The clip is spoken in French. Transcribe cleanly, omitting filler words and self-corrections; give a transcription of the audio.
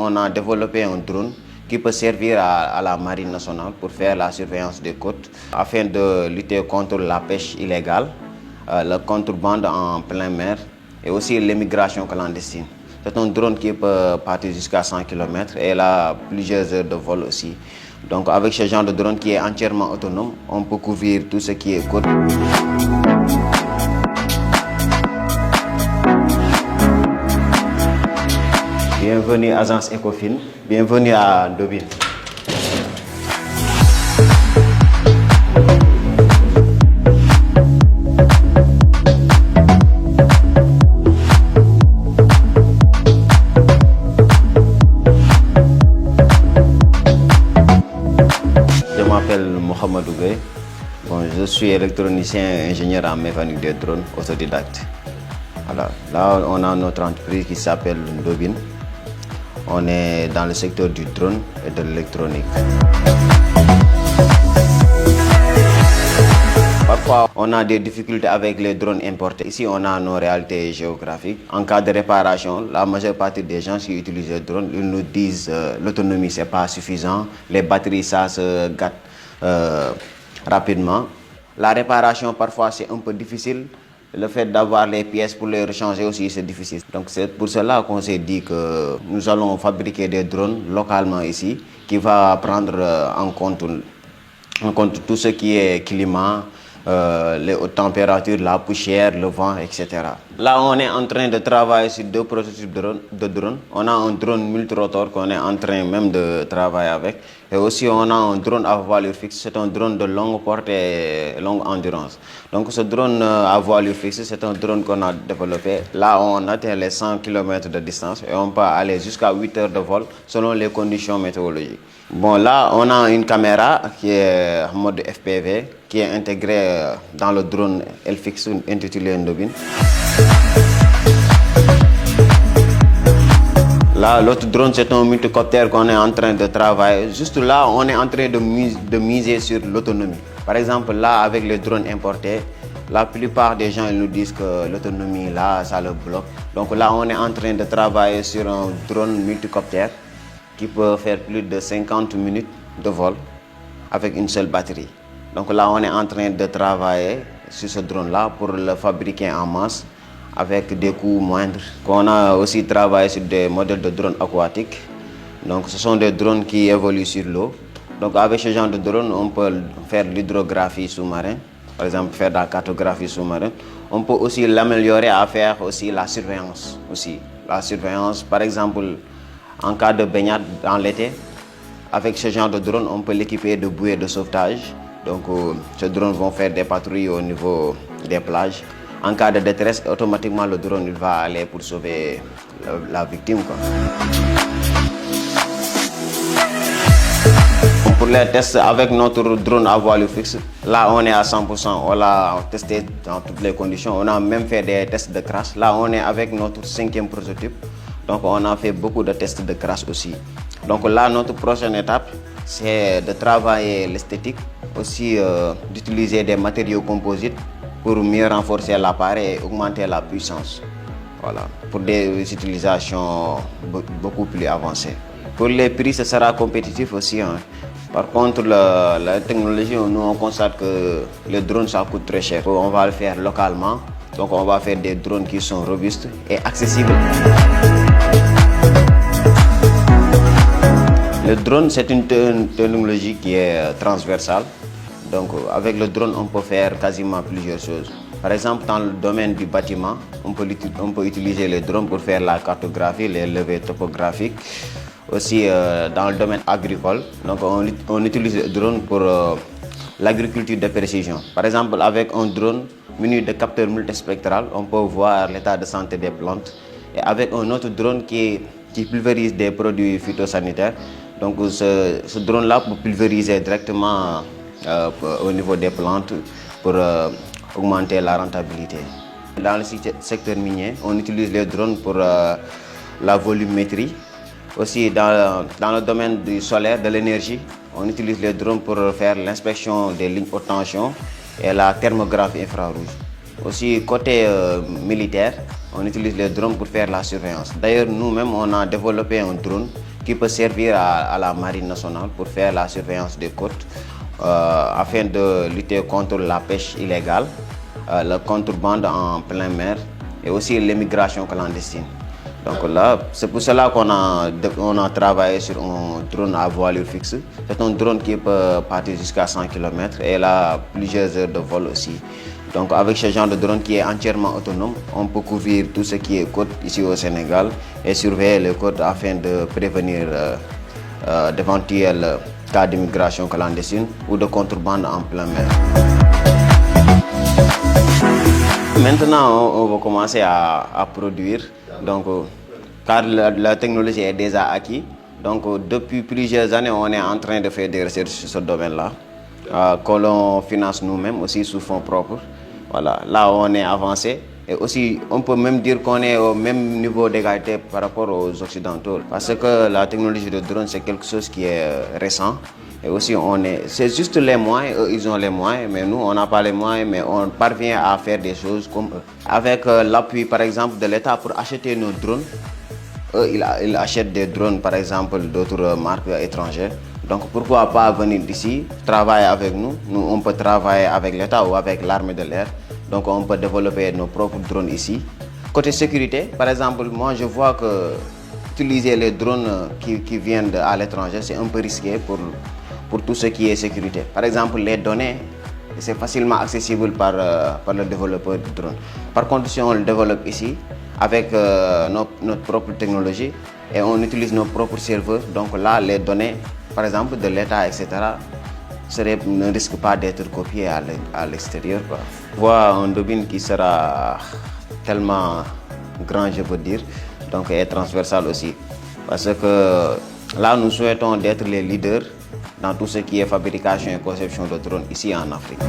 on a développé un drone qui peut servir à la Marine nationale pour faire la surveillance des côtes afin de lutter contre la pêche illégale, la contrebande en pleine mer et aussi l'immigration clandestine. C'est un drone qui peut partir jusqu'à 100 km et il a plusieurs heures de vol aussi. Donc avec ce genre de drone qui est entièrement autonome, on peut couvrir tout ce qui est côte. Bienvenue à Agence Ecofin, bienvenue à Ndobin. Je m'appelle Mohamed Ougay. Je suis électronicien et ingénieur en mécanique des drones autodidacte. Voilà. Là, on a notre entreprise qui s'appelle Ndobin. On est dans le secteur du drone et de l'électronique. Parfois, on a des difficultés avec les drones importés. Ici, on a nos réalités géographiques. En cas de réparation, la majeure partie des gens qui utilisent les drones, ils nous disent l'autonomie, ce n'est pas suffisant. Les batteries, ça se gâte rapidement. La réparation, parfois, c'est un peu difficile. Le fait d'avoir les pièces pour les rechanger aussi, c'est difficile. Donc c'est pour cela qu'on s'est dit que nous allons fabriquer des drones localement ici qui va prendre en compte tout ce qui est climat, les hautes températures, la poussière, le vent, etc. Là, on est en train de travailler sur 2 prototypes de drones. On a un drone multirotor qu'on est en train même de travailler avec. Et aussi, on a un drone à voilure fixe. C'est un drone de longue portée et longue endurance. Donc, ce drone à voilure fixe, c'est un drone qu'on a développé. Là, on atteint les 100 km de distance et on peut aller jusqu'à 8 heures de vol selon les conditions météorologiques. Bon, là, on a une caméra qui est en mode FPV, qui est intégrée dans le drone L-Fix intitulé Ndobin. Là, l'autre drone, c'est un multicoptère qu'on est en train de travailler. Juste là, on est en train de miser sur l'autonomie. Par exemple, là, avec les drones importés, la plupart des gens ils nous disent que l'autonomie, là, ça le bloque. Donc là, on est en train de travailler sur un drone multicoptère qui peut faire plus de 50 minutes de vol avec une seule batterie. Donc là, on est en train de travailler sur ce drone-là pour le fabriquer en masse avec des coûts moindres. On a aussi travaillé sur des modèles de drones aquatiques. Donc ce sont des drones qui évoluent sur l'eau. Donc avec ce genre de drone, on peut faire l'hydrographie sous-marine, par exemple faire de la cartographie sous-marine. On peut aussi l'améliorer à faire aussi la surveillance. La surveillance, par exemple, en cas de baignade dans l'été, avec ce genre de drone, on peut l'équiper de bouées de sauvetage. Donc, ces drones vont faire des patrouilles au niveau des plages. En cas de détresse, automatiquement, le drone il va aller pour sauver la victime, quoi. Pour les tests avec notre drone à voilure fixe, là, on est à 100%. On l'a testé dans toutes les conditions. On a même fait des tests de crash. Là, on est avec notre 5e prototype. Donc on a fait beaucoup de tests de crash aussi. Donc là, notre prochaine étape, c'est de travailler l'esthétique, aussi d'utiliser des matériaux composites pour mieux renforcer l'appareil et augmenter la puissance. Voilà, pour des utilisations beaucoup plus avancées. Pour les prix, ce sera compétitif aussi, hein. Par contre, la technologie, nous on constate que les drones, ça coûte très cher. On va le faire localement, donc on va faire des drones qui sont robustes et accessibles. Le drone, c'est une technologie qui est transversale. Donc, avec le drone, on peut faire quasiment plusieurs choses. Par exemple, dans le domaine du bâtiment, on peut utiliser les drones pour faire la cartographie, les levées topographiques. Aussi, dans le domaine agricole, donc on utilise le drone pour l'agriculture de précision. Par exemple, avec un drone muni de capteurs multispectral, on peut voir l'état de santé des plantes. Et avec un autre drone qui pulvérise des produits phytosanitaires, donc ce drone-là peut pulvériser directement au niveau des plantes pour augmenter la rentabilité. Dans le secteur minier, on utilise les drones pour la volumétrie. Aussi dans le domaine du solaire, de l'énergie, on utilise les drones pour faire l'inspection des lignes haute tension et la thermographie infrarouge. Aussi côté militaire, on utilise les drones pour faire la surveillance. D'ailleurs, nous-mêmes, on a développé un drone qui peut servir à la Marine nationale pour faire la surveillance des côtes afin de lutter contre la pêche illégale, la contrebande en pleine mer et aussi l'immigration clandestine. Donc là, c'est pour cela qu'on a travaillé sur un drone à voilure fixe. C'est un drone qui peut partir jusqu'à 100 km et il a plusieurs heures de vol aussi. Donc avec ce genre de drone qui est entièrement autonome, on peut couvrir tout ce qui est côte ici au Sénégal et surveiller les côtes afin de prévenir d'éventuels cas d'immigration clandestine ou de contrebande en pleine mer. Maintenant, on va commencer à produire, donc, car la technologie est déjà acquise. Donc, depuis plusieurs années, on est en train de faire des recherches sur ce domaine-là, que l'on finance nous-mêmes aussi sous fonds propres. Voilà, là on est avancé. Et aussi, on peut même dire qu'on est au même niveau d'égalité par rapport aux Occidentaux. Parce que la technologie de drone, c'est quelque chose qui est récent. Et aussi, c'est juste les moyens, eux, ils ont les moyens, mais nous, on n'a pas les moyens, mais on parvient à faire des choses comme eux. Avec l'appui, par exemple, de l'État pour acheter nos drones, eux, ils achètent des drones, par exemple, d'autres marques étrangères. Donc, pourquoi pas venir d'ici, travailler avec nous? Nous, on peut travailler avec l'État ou avec l'armée de l'air. Donc, on peut développer nos propres drones ici. Côté sécurité, par exemple, moi, je vois que utiliser les drones qui viennent à l'étranger, c'est un peu risqué pour tout ce qui est sécurité. Par exemple, les données, c'est facilement accessible par le développeur de drone. Par contre, si on le développe ici, avec notre propre technologie, et on utilise nos propres serveurs, donc là, les données, par exemple, de l'État, etc., ne risquent pas d'être copiées à l'extérieur. Je vois un domaine qui sera tellement grand, je veux dire, donc et transversal aussi. Parce que là, nous souhaitons d'être les leaders dans tout ce qui est fabrication et conception de drones ici en Afrique.